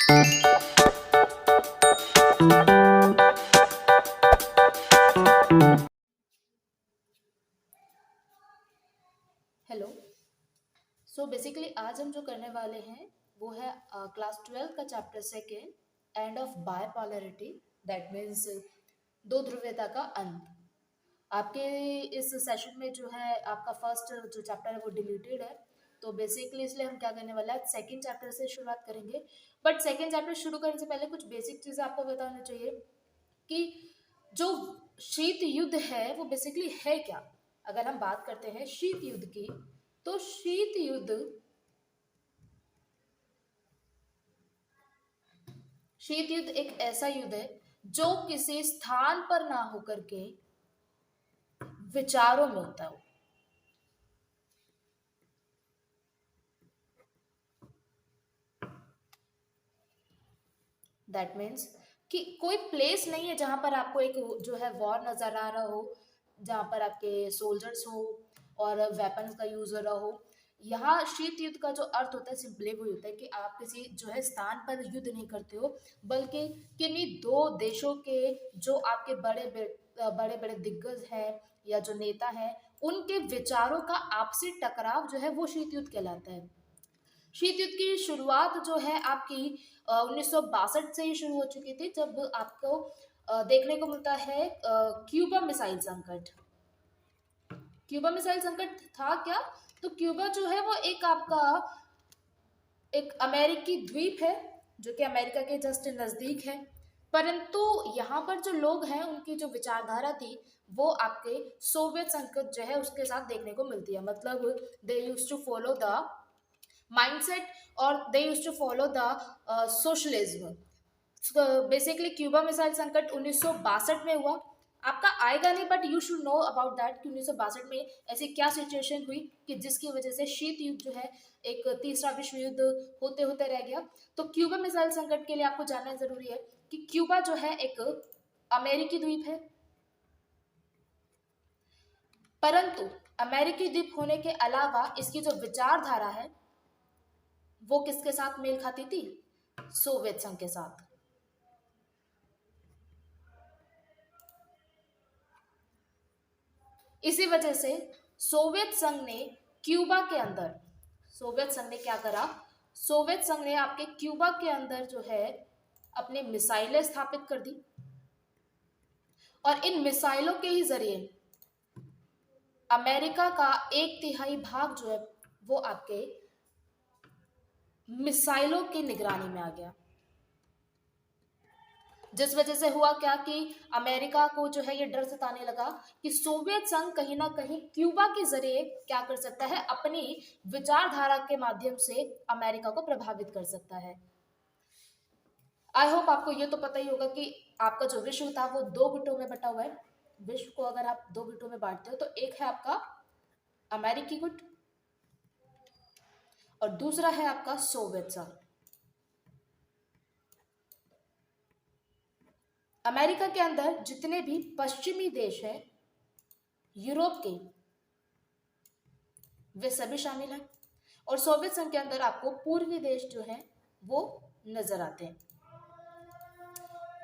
Hello. So basically आज हम जो करने वाले हैं वो है क्लास 12 का chapter second, end of bipolarity, that means दो ध्रुवीयता का अंत। आपके इस सेशन में जो है आपका फर्स्ट जो चैप्टर है वो डिलीटेड है, तो बेसिकली इसलिए हम क्या करने वाले हैं, सेकेंड चैप्टर से शुरुआत करेंगे। बट सेकेंड चैप्टर शुरू करने से पहले कुछ बेसिक चीज़ें आपको बताना चाहिए कि जो शीत युद्ध है वो बेसिकली है क्या। अगर हम बात करते हैं शीत युद्ध की, तो शीत युद्ध एक ऐसा युद्ध है जो किसी स्थान पर ना होकर के विचारों में होता है। दैट मीन्स कि कोई प्लेस नहीं है जहां पर आपको एक जो है वॉर नजर आ रहा हो, जहां पर आपके सोल्जर्स हो और वेपन्स का यूज हो रहा हो। यहाँ शीत युद्ध का जो अर्थ होता है सिंपली वो होता है कि आप किसी जो है स्थान पर युद्ध नहीं करते हो, बल्कि किन्हीं दो देशों के जो आपके बड़े बड़े दिग्गज हैं या जो नेता हैं, उनके विचारों का आपसी टकराव जो है वो शीत युद्ध कहलाता है। शीत युद्ध की शुरुआत जो है आपकी 1962 से ही शुरू हो चुकी थी, जब आपको देखने को मिलता है क्यूबा मिसाइल संकट। क्यूबा मिसाइल संकट था क्या? तो क्यूबा जो है वो एक आपका एक अमेरिकी द्वीप है जो कि अमेरिका के जस्ट नजदीक है, परंतु यहाँ पर जो लोग हैं उनकी जो विचारधारा थी वो आपके सोवियत संकट जो है उसके साथ देखने को मिलती है। मतलब they use to follow the mindset or they used to follow the socialism. Basically Cuba missile संकट 1962 में हुआ। आपका आएगा नहीं, but you should know about that कि 1962 में ऐसी क्या सिचुएशन हुई कि जिसकी वजह से शीत युद्ध जो है एक तीसरा विश्व युद्ध होते होते रह गया। तो क्यूबा मिसाइल संकट के लिए आपको जानना जरूरी है कि क्यूबा जो है एक अमेरिकी द्वीप है, परंतु अमेरिकी द्वीप होने के अलावा इसकी जो विचारधारा है वो किसके साथ मेल खाती थी? सोवियत संघ के साथ। इसी वजह से सोवियत संघ ने क्यूबा के अंदर, सोवियत संघ ने क्या करा, सोवियत संघ ने आपके क्यूबा के अंदर जो है अपनी मिसाइलें स्थापित कर दी, और इन मिसाइलों के ही जरिए अमेरिका का 1/3 भाग जो है वो आपके मिसाइलों की निगरानी में आ गया। जिस वजह से हुआ क्या कि अमेरिका को जो है ये डर सताने लगा कि सोवियत संघ कहीं ना कहीं क्यूबा के जरिए क्या कर सकता है, अपनी विचारधारा के माध्यम से अमेरिका को प्रभावित कर सकता है। आई होप आपको ये तो पता ही होगा कि आपका जो विश्व था वो दो गुटों में बटा हुआ है। विश्व को अगर आप दो गुटों में बांटते हो तो एक है आपका अमेरिकी गुट और दूसरा है आपका सोवियत संघ। अमेरिका के अंदर जितने भी पश्चिमी देश हैं यूरोप के, वे सभी शामिल हैं, और सोवियत संघ के अंदर आपको पूर्वी देश जो हैं वो नजर आते हैं।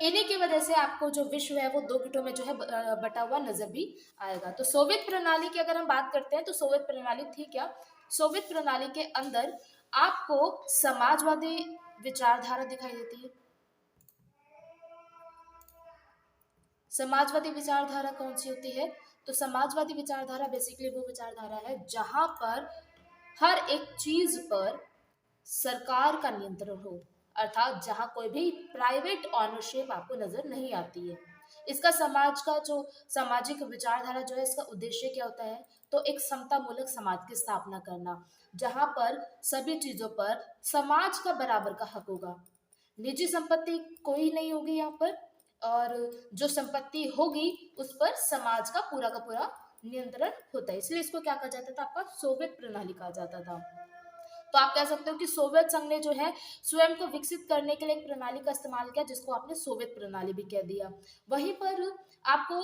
इन्हीं की वजह से आपको जो विश्व है वो दो गुटों में जो है बटा हुआ नजर भी आएगा। तो सोवियत प्रणाली की अगर हम बात करते हैं तो सोवियत प्रणाली थी क्या? सोवियत प्रणाली के अंदर आपको समाजवादी विचारधारा दिखाई देती है। समाजवादी विचारधारा कौन सी होती है? तो समाजवादी विचारधारा बेसिकली वो विचारधारा है जहां पर हर एक चीज पर सरकार का नियंत्रण हो, अर्थात जहां कोई भी प्राइवेट ऑनरशिप आपको नजर नहीं आती है। इसका समाज का जो सामाजिक विचारधारा जो है इसका उद्देश्य क्या होता है? तो एक समता मूलक समाज की स्थापना करना, जहां पर सभी चीजों पर समाज का बराबर का हक होगा। निजी संपत्ति कोई नहीं होगी यहाँ पर, और जो संपत्ति होगी उस पर समाज का पूरा नियंत्रण होता है। इसलिए इसको क्या कहा जाता था? आपका सोवियत प्रणाली कहा जाता था। तो आप कह सकते हो कि सोवियत संघ ने जो है स्वयं को विकसित करने के लिए एक प्रणाली का इस्तेमाल किया जिसको आपने सोवियत प्रणाली भी कह दिया। वहीं पर आपको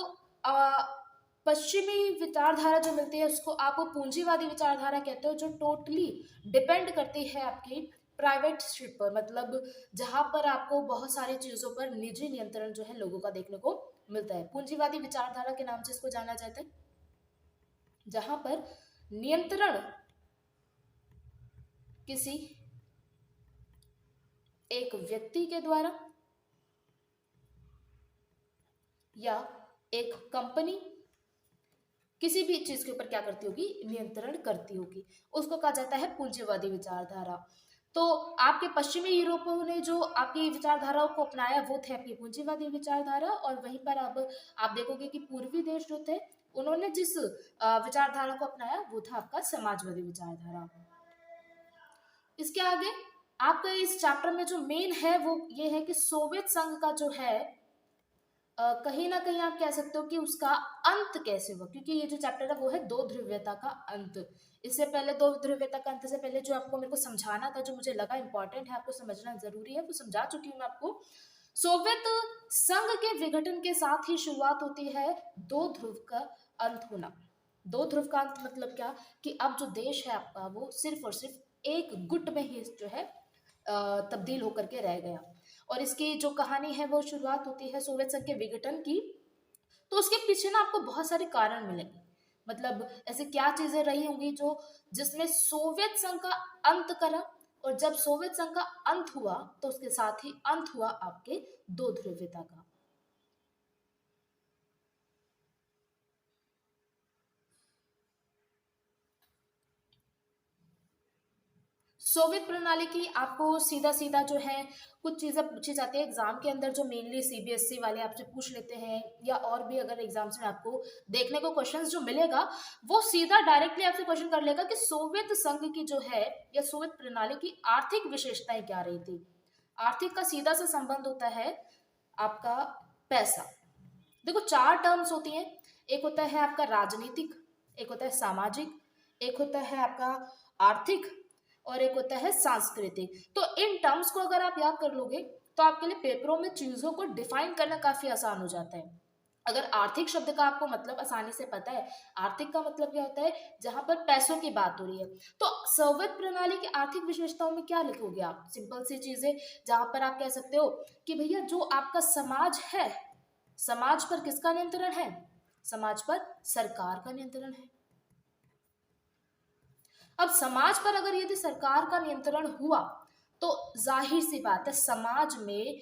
पश्चिमी विचारधारा जो मिलती है उसको आप पूंजीवादी विचारधारा कहते हो, जो टोटली डिपेंड करती है आपकी प्राइवेटशिप पर, मतलब जहां पर आपको बहुत सारी चीजों पर निजी नियंत्रण जो है लोगों का देखने को मिलता है। पूंजीवादी विचारधारा के नाम से इसको जाना जाता है, जहां पर नियंत्रण किसी एक व्यक्ति के द्वारा या एक कंपनी किसी भी चीज के ऊपर क्या करती होगी, नियंत्रण करती होगी, उसको कहा जाता है पूंजीवादी विचारधारा। तो आपके पश्चिमी यूरोपियों ने जो आपकी विचारधाराओं को अपनाया वो थे आपकी पूंजीवादी विचारधारा, और वहीं पर अब आप देखोगे कि पूर्वी देश जो थे उन्होंने जिस विचारधारा को अपनाया वो था आपका समाजवादी विचारधारा। इसके आगे आपका इस चैप्टर में जो मेन है वो ये है कि सोवियत संघ का जो है कहीं ना कहीं आप कह सकते हो कि उसका अंत कैसे हुआ, क्योंकि ये जो चैप्टर है वो है दो ध्रुवीयता का अंत। इससे पहले दो ध्रुवीयता का अंत से पहले जो आपको मेरे को समझाना था, जो मुझे लगा इंपॉर्टेंट है आपको समझना जरूरी है, वो समझा चुकी हूँ मैं आपको। सोवियत संघ के विघटन के साथ ही शुरुआत होती है दो ध्रुव का अंत होना। दो ध्रुव का अंत मतलब क्या, कि अब जो देश है आपका वो सिर्फ और सिर्फ एक गुट में ही जो है तब्दील होकर के रह गया। और इसकी जो कहानी है वो शुरुआत होती है सोवियत संघ के विघटन की। तो उसके पीछे ना आपको बहुत सारे कारण मिलेंगे, मतलब ऐसे क्या चीजें रही होंगी जो जिसने सोवियत संघ का अंत करा, और जब सोवियत संघ का अंत हुआ तो उसके साथ ही अंत हुआ आपके दो ध्रुवीयता का। सोवियत प्रणाली की आपको सीधा सीधा जो है कुछ चीजें पूछी जाती है एग्जाम के अंदर, जो मेनली सीबीएसई वाले आपसे पूछ लेते हैं, या और भी अगर एग्जाम्स में आपको देखने को क्वेश्चंस जो मिलेगा वो सीधा डायरेक्टली आपसे क्वेश्चन कर लेगा कि सोवियत संघ की जो है या सोवियत प्रणाली की आर्थिक विशेषताएं क्या रही थी। आर्थिक का सीधा सा संबंध होता है आपका पैसा। देखो चार टर्म्स होती हैं, एक होता है आपका राजनीतिक, एक होता है सामाजिक, एक होता है आपका आर्थिक, और एक होता है सांस्कृतिक। तो इन टर्म्स को अगर आप याद कर लोगे तो आपके लिए पेपरों में चीजों को डिफाइन करना काफी आसान हो जाता है। अगर आर्थिक शब्द का आपको मतलब आसानी से पता है, आर्थिक का मतलब क्या होता है, जहां पर पैसों की बात हो रही है। तो सोवियत प्रणाली की आर्थिक विशेषताओं में क्या लिखोगे आप, सिंपल सी चीजें, जहां पर आप कह सकते हो कि भैया जो आपका समाज है, समाज पर किसका नियंत्रण है, समाज पर सरकार का नियंत्रण है। अब समाज पर अगर यदि सरकार का नियंत्रण हुआ तो जाहिर सी बात है समाज में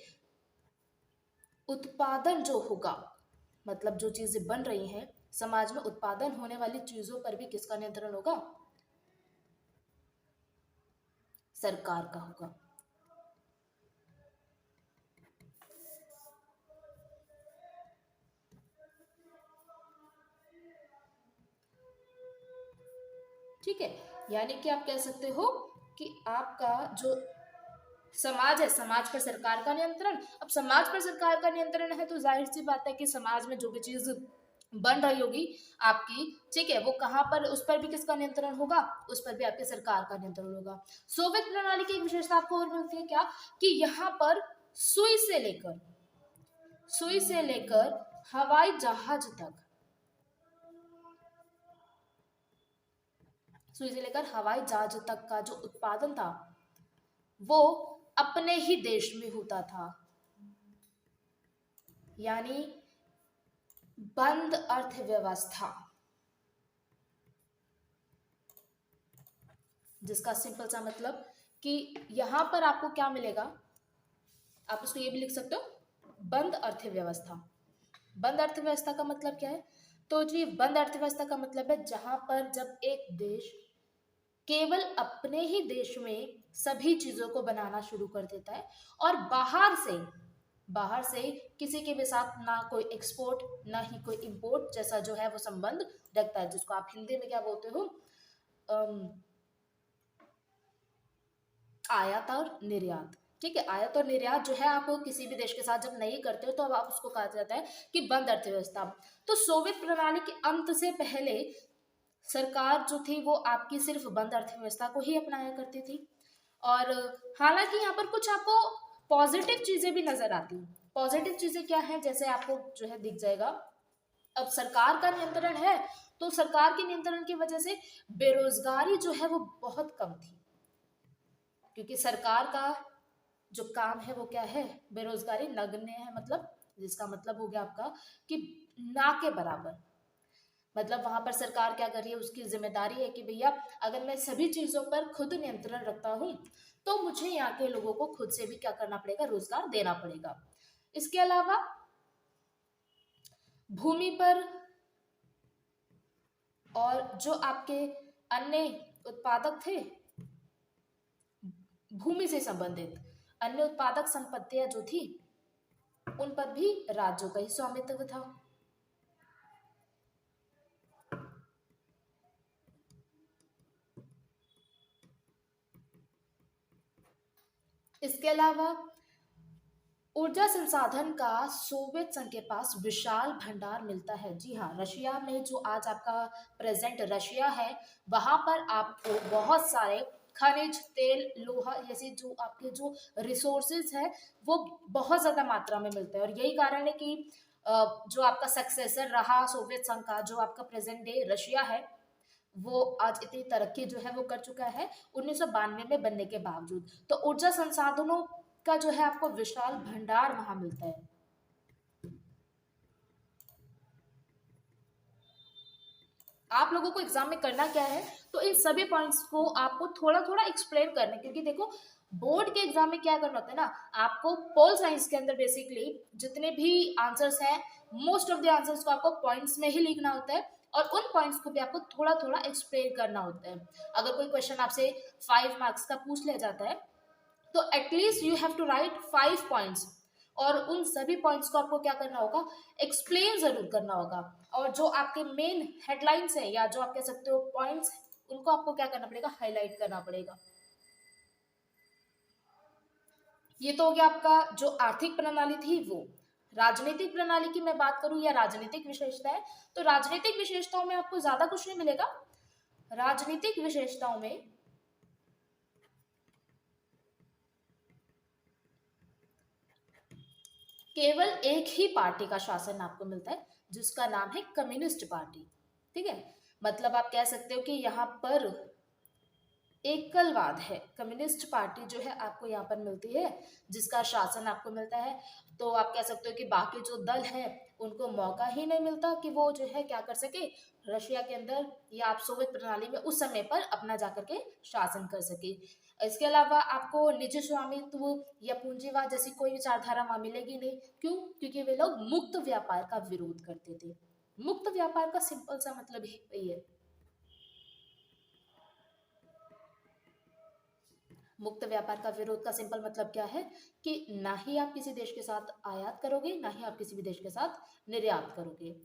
उत्पादन जो होगा, मतलब जो चीजें बन रही हैं समाज में उत्पादन होने वाली चीजों पर भी किसका नियंत्रण होगा, सरकार का होगा। ठीक है, यानी कि आप कह सकते हो कि आपका जो समाज है, समाज पर सरकार का नियंत्रण। अब समाज पर सरकार का नियंत्रण है तो जाहिर सी बात है कि समाज में जो भी चीज बन रही होगी आपकी, ठीक है, वो कहाँ पर, उस पर भी किसका नियंत्रण होगा, उस पर भी आपके सरकार का नियंत्रण होगा। सोवियत प्रणाली की एक विशेषता आपको और मिलती है क्या, कि यहाँ पर सुई से लेकर हवाई जहाज तक, सुई से लेकर हवाई जहाज तक का जो उत्पादन था वो अपने ही देश में होता था, यानी बंद अर्थव्यवस्था, जिसका सिंपल सा मतलब कि यहां पर आपको क्या मिलेगा, आप उसको ये भी लिख सकते हो बंद अर्थव्यवस्था। बंद अर्थव्यवस्था का मतलब क्या है, तो जी बंद अर्थव्यवस्था का मतलब है जहां पर जब एक देश केवल अपने ही देश में सभी चीजों को बनाना शुरू कर देता है और बाहर से किसी के भी साथ ना कोई एक्सपोर्ट ना ही कोई इंपोर्ट जैसा जो है वो संबंध रखता है, जिसको आप हिंदी में क्या बोलते हो, अम, आयात और निर्यात। ठीक है, आयात और निर्यात जो है आप किसी भी देश के साथ जब नहीं करते हो तो अब आप उसको कहा जाता है कि बंद अर्थव्यवस्था। तो सोवियत प्रणाली के अंत से पहले सरकार जो थी वो आपकी सिर्फ बंद अर्थव्यवस्था को ही अपनाया करती थी। और हालांकि यहाँ पर कुछ आपको पॉजिटिव चीजें भी नजर आती हैं। पॉजिटिव चीजें क्या है, जैसे आपको जो है दिख जाएगा, अब सरकार का नियंत्रण है तो सरकार के नियंत्रण की वजह से बेरोजगारी जो है वो बहुत कम थी, क्योंकि सरकार का जो काम है वो क्या है, बेरोजगारी नगण्य है, मतलब जिसका मतलब हो गया आपका कि ना के बराबर। मतलब वहां पर सरकार क्या कर रही है, उसकी जिम्मेदारी है कि भैया अगर मैं सभी चीजों पर खुद नियंत्रण रखता हूँ तो मुझे यहाँ के लोगों को खुद से भी क्या करना पड़ेगा, रोजगार देना पड़ेगा। इसके अलावा भूमि पर और जो आपके अन्य उत्पादक थे, भूमि से संबंधित अन्य उत्पादक संपत्तियां जो थी उन पर भी राज्यों का ही स्वामित्व था। इसके अलावा ऊर्जा संसाधन का सोवियत संघ के पास विशाल भंडार मिलता है। जी हाँ, रशिया में जो आज आपका प्रेजेंट रशिया है, वहां पर आपको बहुत सारे खनिज तेल लोहा जैसे जो आपके जो रिसोर्सेज है वो बहुत ज्यादा मात्रा में मिलते हैं। और यही कारण है कि जो आपका सक्सेसर रहा सोवियत संघ का, जो आपका प्रेजेंट डे रशिया है, वो आज इतनी तरक्की जो है वो कर चुका है 1992 में बनने के बावजूद। तो ऊर्जा संसाधनों का जो है आपको विशाल भंडार वहां मिलता है। आप लोगों को एग्जाम में करना क्या है, तो इन सभी पॉइंट्स को आपको थोड़ा थोड़ा एक्सप्लेन करना है, क्योंकि देखो बोर्ड के एग्जाम में क्या करना होता है ना, आपको पोल साइंस के अंदर बेसिकली जितने भी आंसर्स हैं, मोस्ट ऑफ द आंसर्स को आपको पॉइंट्स में ही लिखना होता है और उन पॉइंट्स को भी आपको थोड़ा थोड़ा एक्सप्लेन करना होता है। अगर कोई क्वेश्चन आपसे 5 मार्क्स का पूछ लिया जाता है तो at least you have to write 5 points, और उन सभी पॉइंट्स को आपको क्या करना होगा, एक्सप्लेन जरूर करना होगा। और जो आपके मेन हेडलाइंस है या जो आप कह सकते हो पॉइंट्स, उनको आपको क्या करना पड़ेगा, हाईलाइट करना पड़ेगा। ये तो हो गया आपका जो आर्थिक प्रणाली थी वो। राजनीतिक प्रणाली की मैं बात करूं या राजनीतिक विशेषताएं, तो राजनीतिक विशेषताओं में आपको ज्यादा कुछ नहीं मिलेगा। राजनीतिक विशेषताओं में केवल एक ही पार्टी का शासन आपको मिलता है जिसका नाम है कम्युनिस्ट पार्टी। ठीक है, मतलब आप कह सकते हो कि यहाँ पर एकलवाद है, कम्युनिस्ट पार्टी जो है आपको यहाँ पर मिलती है जिसका शासन आपको मिलता है। तो आप कह सकते हो कि बाकी जो दल है उनको मौका ही नहीं मिलता कि वो जो है क्या कर सके, रशिया के अंदर या आप सोवियत प्रणाली में उस समय पर अपना जाकर के शासन कर सके। इसके अलावा आपको निजी स्वामित्व या पूंजीवाद जैसी कोई विचारधारा वहां मिलेगी नहीं। क्यों? क्योंकि वे लोग मुक्त व्यापार का विरोध करते थे। मुक्त व्यापार का सिंपल सा मतलब ही वही है। मुक्त व्यापार का विरोध का सिंपल मतलब क्या है कि ना ही आप किसी देश के साथ आयात करोगे, ना ही आप किसी भी देश के साथ निर्यात करोगे।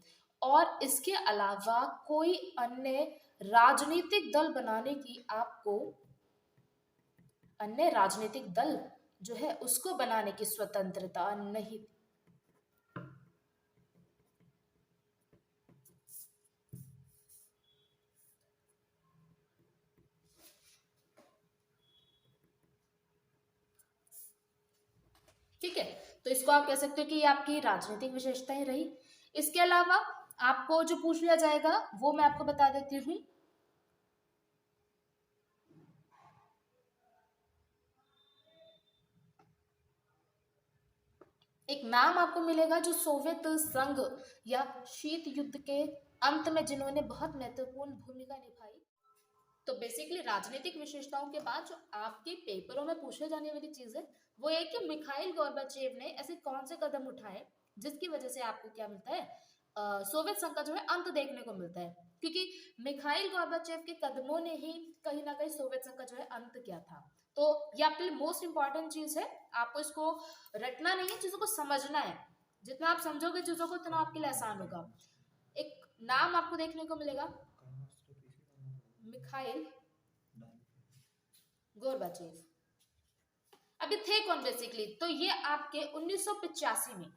और इसके अलावा कोई अन्य राजनीतिक दल बनाने की आपको, अन्य राजनीतिक दल जो है उसको बनाने की स्वतंत्रता नहीं। ठीक है, तो इसको आप कह सकते हो कि ये आपकी राजनीतिक विशेषताएं रही। इसके अलावा आपको जो पूछ लिया जाएगा वो मैं आपको बता देती हूँ। एक नाम आपको मिलेगा जो सोवियत संघ या शीत युद्ध के अंत में जिन्होंने बहुत महत्वपूर्ण भूमिका निभाई। तो बेसिकली राजनीतिक विशेषताओं के बाद जो आपके पेपरों में पूछे जाने वाली चीज है वो ये कि मिखाइल गोर्बाचेव ने ऐसे कौन से कदम उठाए जिसकी वजह से आपको क्या मिलता है, सोवियत संघ का जो है अंत देखने को मिलता है। क्योंकि मिखाइल गोर्बाचेव के कदमों ने ही कहीं ना कहीं सोवियत संघ का जो है अंत किया था। तो ये आपके लिए मोस्ट इंपॉर्टेंट चीज है, आपको इसको रटना नहीं है, चीजों को समझना है। जितना आप समझोगे चीजों को उतना आपके लिए आसान होगा। एक नाम आपको देखने को मिलेगा, मिखाइल गोर्बाचेव। अभी थे कौन बेसिकली, तो ये आपके 1985 में,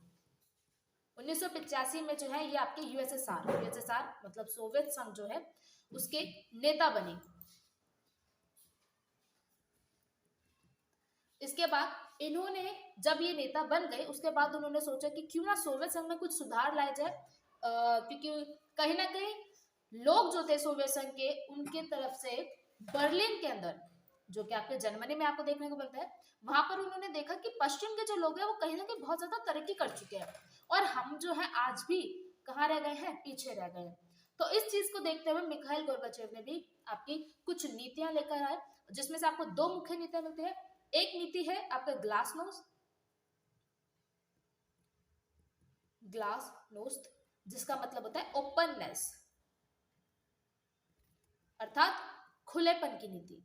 1985 में जो है ये आपके यूएसएसआर, यूएसएसआर मतलब सोवियत संघ जो है उसके नेता बने। इसके बाद इन्होंने जब ये नेता बन गए उसके बाद उन्होंने सोचा कि क्यों ना सोवियत संघ में कुछ सुधार लाया जाए, क्योंकि कहीं ना कहीं लोग जो थे सोवियत संघ के उनके तरफ से बर्लिन के अंदर जो कि आपके जर्मनी में आपको देखने को मिलता है, वहां पर उन्होंने देखा कि पश्चिम के जो लोग हैं वो कहीं ना कहीं बहुत ज्यादा तरक्की कर चुके हैं और हम जो है आज भी कहाँ रह गए हैं, पीछे रह गए हैं। तो इस चीज को देखते हुए मिखाइल गोर्बाचेव ने भी आपकी कुछ नीतियां लेकर आए, जिसमें से आपको दो मुख्य नीतियां मिलती है। एक नीति है आपका ग्लास नोस्ट, जिसका मतलब होता है ओपननेस, अर्थात खुलेपन की नीति।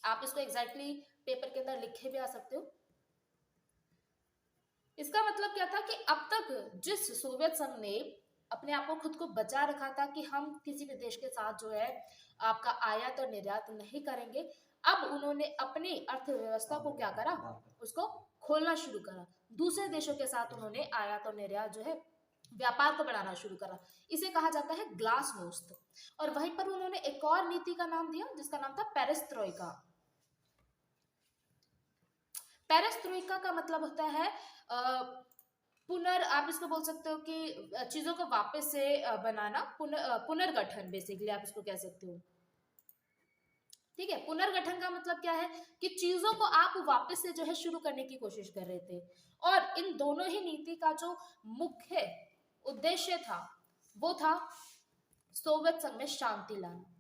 आप इसको एग्जैक्टली पेपर के अंदर लिखे भी आ सकते हो। इसका मतलब क्या था कि अब तक जिस सोवियत संघ ने अपने आप को खुद को बचा रखा था कि हम किसी भी देश के साथ जो है आपका आयात और निर्यात नहीं करेंगे, अब उन्होंने अपनी अर्थव्यवस्था को क्या करा, उसको खोलना शुरू करा। दूसरे देशों के साथ उन्होंने आयात और निर्यात जो है व्यापार को बढ़ाना शुरू करा। इसे कहा जाता है ग्लासनोस्त। और वहीं पर उन्होंने एक और नीति का नाम दिया जिसका नाम था पेरेस्ट्रोइका। पेरेस्ट्रोइका का मतलब होता है आप इसको बोल सकते हो कि चीजों को वापस से बनाना, पुनर्गठन बेसिकली आप इसको कह सकते हो। ठीक है, पुनर्गठन का मतलब क्या है कि चीजों को आप वापस से जो है शुरू करने की कोशिश कर रहे थे। और इन दोनों ही नीति का जो मुख्य उद्देश्य था वो था सोवियत संघ में शांति लाना।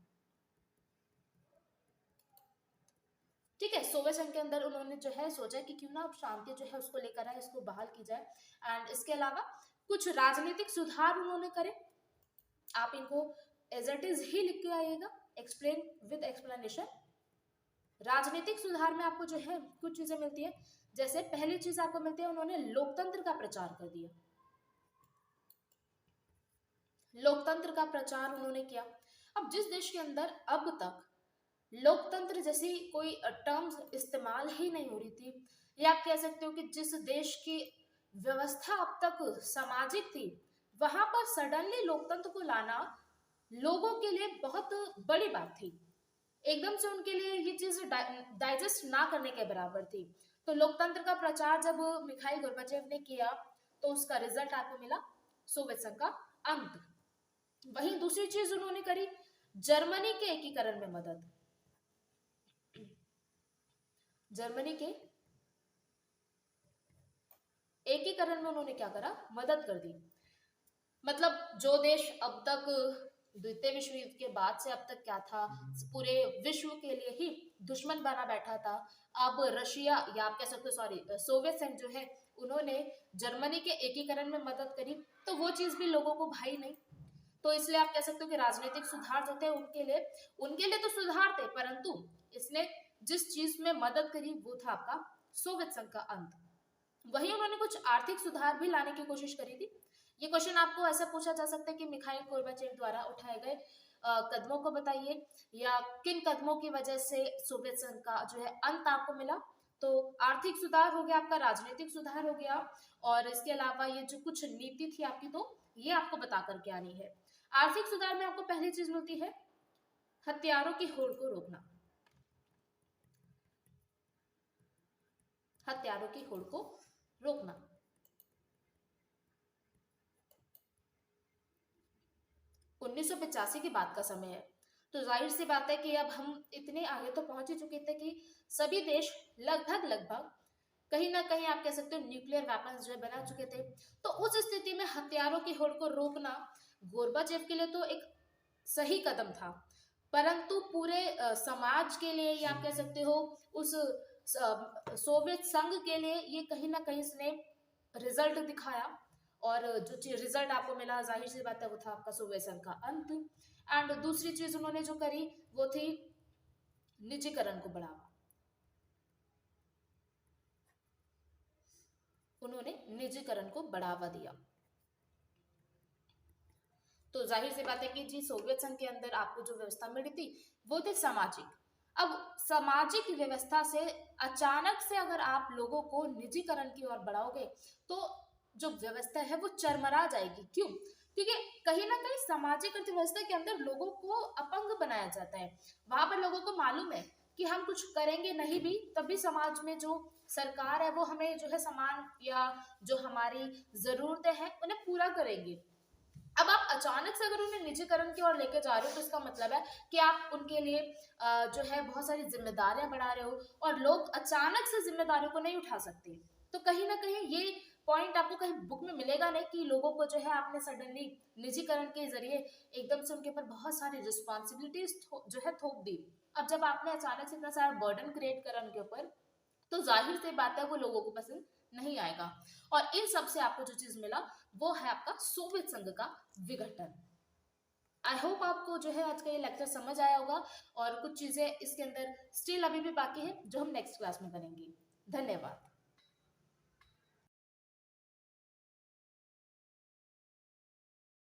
ठीक है, सोवियत संघ के अंदर उन्होंने जो है सोचा कि क्यों ना अब शांति जो है उसको लेकर आए, इसको बहाल की जाए। एंड इसके अलावा कुछ राजनीतिक सुधार उन्होंने करे। आप इनको एज इट इज ही लिख के आइएगा, एक्सप्लेन विद एक्सप्लेनेशन। राजनीतिक सुधार में आपको जो है कुछ चीजें मिलती है। जैसे पहली चीज आपको मिलती है, उन्होंने लोकतंत्र का प्रचार कर दिया। लोकतंत्र का प्रचार उन्होंने किया। अब जिस देश के अंदर अब तक लोकतंत्र जैसी कोई टर्म्स इस्तेमाल ही नहीं हो रही थी, या आप कह सकते हो कि जिस देश की व्यवस्था अब तक सामाजिक थी, वहां पर सडनली लोकतंत्र को लाना लोगों के लिए बहुत बड़ी बात थी। एकदम से उनके लिए ये चीज डाइजेस्ट ना करने के बराबर थी। तो लोकतंत्र का प्रचार जब मिखाइल गोर्बाचेव ने किया तो उसका रिजल्ट आपको मिला सोवियत संघ का अंत। वहीं दूसरी चीज उन्होंने करी, जर्मनी के एकीकरण में मदद। जर्मनी के एकीकरण में उन्होंने क्या करा, मदद कर दी। मतलब जो देश अब तक द्वितीय विश्व युद्ध के बाद से अब तक क्या था, पूरे विश्व के लिए ही दुश्मन बना बैठा था, अब रशिया या आप कह सकते हो सॉरी सोवियत संघ जो है उन्होंने जर्मनी के एकीकरण में मदद करी, तो वो चीज भी लोगों को भाई नहीं। तो इसलिए आप कह सकते हो कि राजनीतिक सुधार जो थे उनके लिए तो सुधार थे, परंतु इसने जिस चीज में मदद करी वो था आपका सोवियत संघ का अंत। वहीं उन्होंने कुछ आर्थिक सुधार भी लाने की कोशिश करी थी। ये क्वेश्चन आपको ऐसा पूछा जा सकता है कि मिखाइल गोर्बाचेव द्वारा उठाए गए कदमों को बताइए, या किन कदमों की वजह से सोवियत संघ का जो है अंत आपको मिला। तो आर्थिक सुधार हो गया आपका, राजनीतिक सुधार हो गया, और इसके अलावा ये जो कुछ नीति थी आपकी, तो ये आपको बता करके आनी है। आर्थिक सुधार में आपको पहली चीज मिलती है हथियारों की होड़ को रोकना। हथियारों की होड़ को रोकना। 1985 की बात का समय है, तो जाहिर सी बात है कि अब हम इतने आगे तो पहुंच ही चुके थे कि सभी देश लगभग कहीं ना कहीं आप कह सकते हो न्यूक्लियर वेपन्स जो है बना चुके थे। तो उस स्थिति में हथियारों की होड़ को रोकना गोर्बाचेव के लिए तो एक सही कदम था, परंतु पूरे समाज के लिए या आप कह सकते हो उस सोवियत संघ के लिए ये कहीं ना कहीं इसने रिजल्ट दिखाया। और जो रिजल्ट आपको मिला जाहिर सी बात है वो था आपका सोवियत संघ का अंत। एंड दूसरी चीज उन्होंने जो करी वो थी निजीकरण को बढ़ावा। उन्होंने निजीकरण को बढ़ावा दिया। तो जाहिर सी बात है कि जी सोवियत संघ के अंदर आपको जो व्यवस्था मिली थी वो थी सामाजिक। अब सामाजिक व्यवस्था से अचानक से अगर आप लोगों को निजीकरण की ओर बढ़ाओगे तो जो व्यवस्था है वो चरमरा जाएगी। क्यों? क्योंकि कहीं ना कहीं सामाजिक अर्थव्यवस्था के अंदर लोगों को अपंग बनाया जाता है। वहां पर लोगों को मालूम है कि हम कुछ करेंगे नहीं भी तब भी समाज में जो सरकार है वो हमें जो है सामान या जो हमारी जरूरतें हैं उन्हें पूरा करेंगे। अब आप अचानक से अगर उन्हें निजीकरण की ओर लेके जा रहे हो तो इसका मतलब है कि आप उनके लिए जो है बहुत सारी जिम्मेदारियां बढ़ा रहे हो, और लोग अचानक से जिम्मेदारियों को नहीं उठा सकते। तो कहीं ना कहीं ये पॉइंट आपको कहीं बुक में मिलेगा नहीं कि लोगों को जो है आपने सडनली निजीकरण के जरिए एकदम से उनके ऊपर बहुत सारी रिस्पॉन्सिबिलिटीज जो है थोप दी। अब जब आपने अचानक से इतना सारा बर्डन क्रिएट करा उनके ऊपर, तो जाहिर सी बात है वो लोगों को पसंद नहीं आएगा। और इन सब से आपको जो चीज मिला वो है आपका सोवियत संघ का विघटन। आई होप आपको जो है आज का ये लेक्चर समझ आया होगा, और कुछ चीजें इसके अंदर स्टिल अभी भी बाकी है जो हम नेक्स्ट क्लास में करेंगे। धन्यवाद।